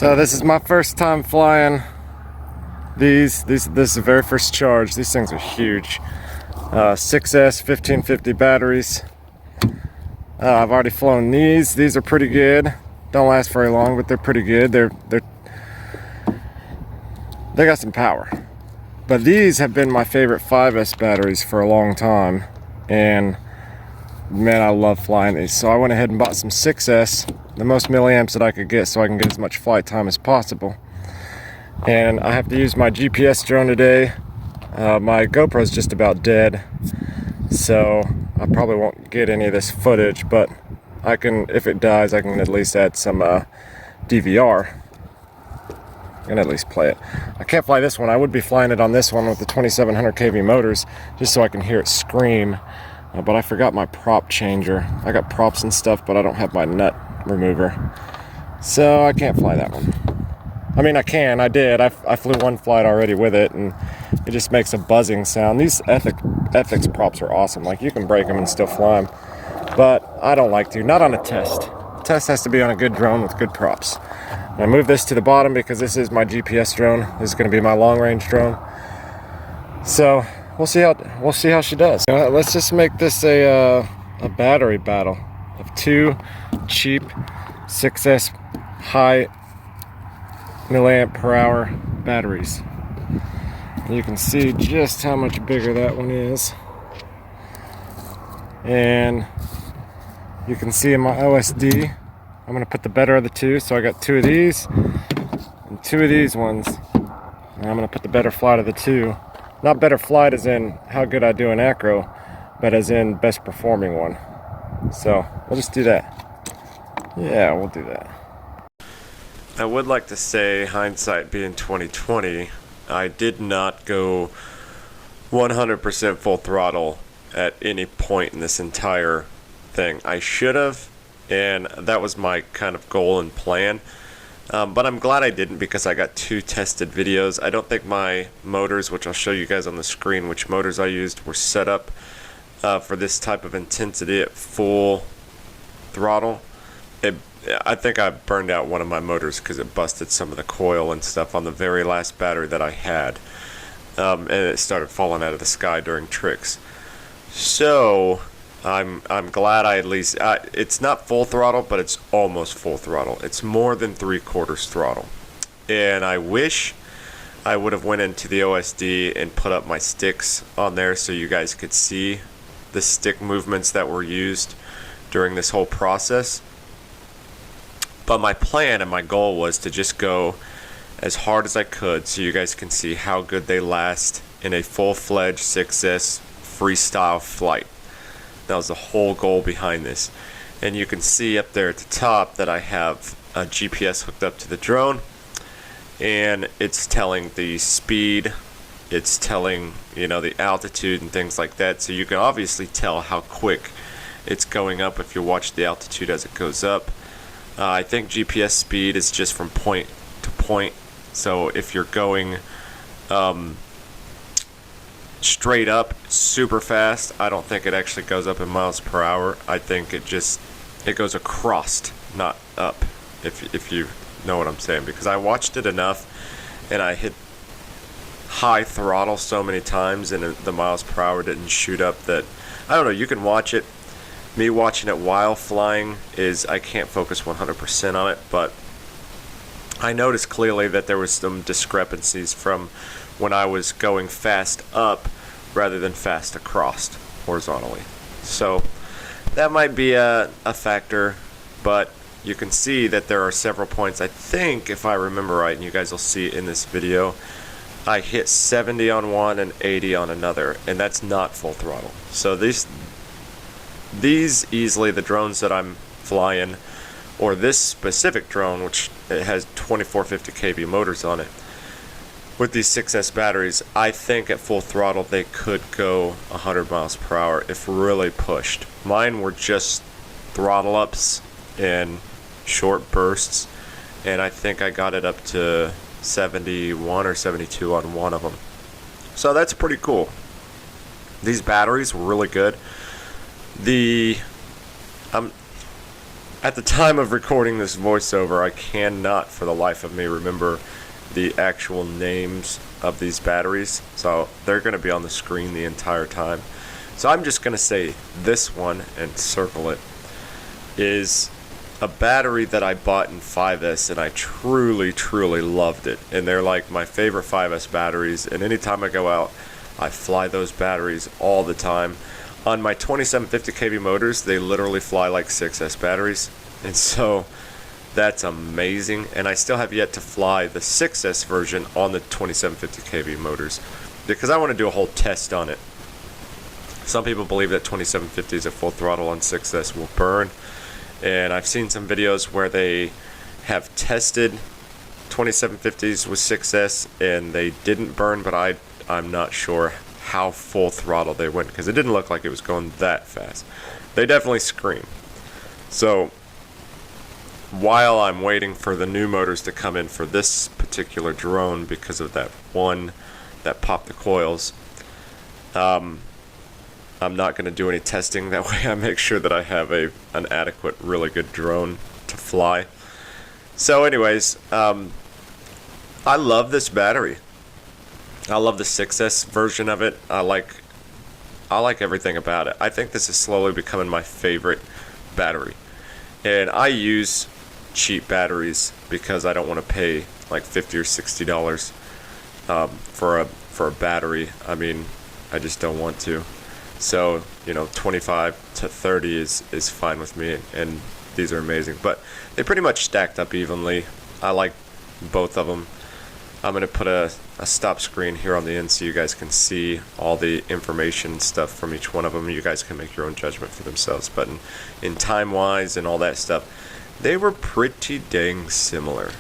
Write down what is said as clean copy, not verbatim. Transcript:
So this is my first time flying these. This is the very first charge. These things are huge. 6S 1550 batteries. I've already flown these. These are pretty good. Don't last very long, but they're pretty good. They got some power. But these have been my favorite 5S batteries for a long time, and man, I love flying these. So I went ahead and bought some 6S, the most milliamps that I could get, so I can get as much flight time as possible. And I have to use my GPS drone today. My GoPro's just about dead, so I probably won't get any of this footage, but I can, if it dies, I can at least add some DVR and at least play it. I can't fly this one. I would be flying it on this one with the 2700 kV motors just so I can hear it scream, but I forgot my prop changer. I got props and stuff, but I don't have my nut remover, so I can't fly that one. I mean, I can. I did. I flew one flight already with it, and it just makes a buzzing sound. These ethics props are awesome. Like, you can break them and still fly them, but I don't like to. Not on a test. The test has to be on a good drone with good props. I move this to the bottom because this is my GPS drone. This is going to be my long-range drone. So we'll see how she does. Let's just make this a battery battle of two cheap 6S high milliamp per hour batteries. And you can see just how much bigger that one is. And you can see in my OSD, I'm going to put the better of the two. So I got two of these and two of these ones. And I'm going to put the better flight of the two. Not better flight as in how good I do in acro, but as in best performing one. So we'll just do that. Yeah, we'll do that. I would like to say, hindsight being 2020, I did not go 100% full throttle at any point in this entire thing. I should have, and that was my kind of goal and plan. But I'm glad I didn't, because I got two tested videos. I don't think my motors, which I'll show you guys on the screen, which motors I used, were set up for this type of intensity at full throttle. I think I burned out one of my motors because it busted some of the coil and stuff on the very last battery that I had. And it started falling out of the sky during tricks. So I'm glad I at least, it's not full throttle, but it's almost full throttle. It's more than 3/4 throttle. And I wish I would have went into the OSD and put up my sticks on there so you guys could see the stick movements that were used during this whole process. But my plan and my goal was to just go as hard as I could so you guys can see how good they last in a full-fledged 6S freestyle flight. That was the whole goal behind this. And you can see up there at the top that I have a GPS hooked up to the drone, and it's telling the speed, it's telling, you know, the altitude and things like that. So you can obviously tell how quick it's going up if you watch the altitude as it goes up. I think GPS speed is just from point to point. So if you're going straight up super fast, I don't think it actually goes up in miles per hour. I think it goes across, not up, if you know what I'm saying, because I watched it enough and I hit high throttle so many times and the miles per hour didn't shoot up that, I don't know, you can watch it. Me watching it while flying is, I can't focus 100% on it, but I noticed clearly that there was some discrepancies from when I was going fast up rather than fast across horizontally. So that might be a factor, but you can see that there are several points. I think, if I remember right, and you guys will see it in this video, I hit 70 on one and 80 on another, and that's not full throttle. So these easily, the drones that I'm flying, or this specific drone, which it has 2450 kV motors on it, with these 6S batteries, I think at full throttle they could go 100 miles per hour if really pushed. Mine were just throttle ups and short bursts, and I think I got it up to 71 or 72 on one of them. So that's pretty cool. These batteries were really good. At the time of recording this voiceover, I cannot for the life of me remember the actual names of these batteries, so they're going to be on the screen the entire time. So I'm just going to say this one and circle it is a battery that I bought in 5S, and I truly, truly loved it. And they're like my favorite 5S batteries, and anytime I go out, I fly those batteries all the time. On my 2750 kV motors, they literally fly like 6S batteries, and so that's amazing. And I still have yet to fly the 6S version on the 2750 kV motors because I want to do a whole test on it. Some people believe that 2750s at full throttle on 6S will burn, and I've seen some videos where they have tested 2750s with 6S and they didn't burn, but I'm not sure how full throttle they went because it didn't look like it was going that fast. They definitely scream. So while I'm waiting for the new motors to come in for this particular drone because of that one that popped the coils, I'm not going to do any testing. That way I make sure that I have an adequate, really good drone to fly. So anyways, I love this battery. I love the 6S version of it. I like everything about it. I think this is slowly becoming my favorite battery. And I use cheap batteries because I don't want to pay like $50 or $60 for a battery. I mean, I just don't want to. So, 25 to 30 is fine with me, and these are amazing. But they pretty much stacked up evenly. I like both of them. I'm going to put a stop screen here on the end so you guys can see all the information stuff from each one of them. You guys can make your own judgment for themselves. But in time-wise and all that stuff, they were pretty dang similar.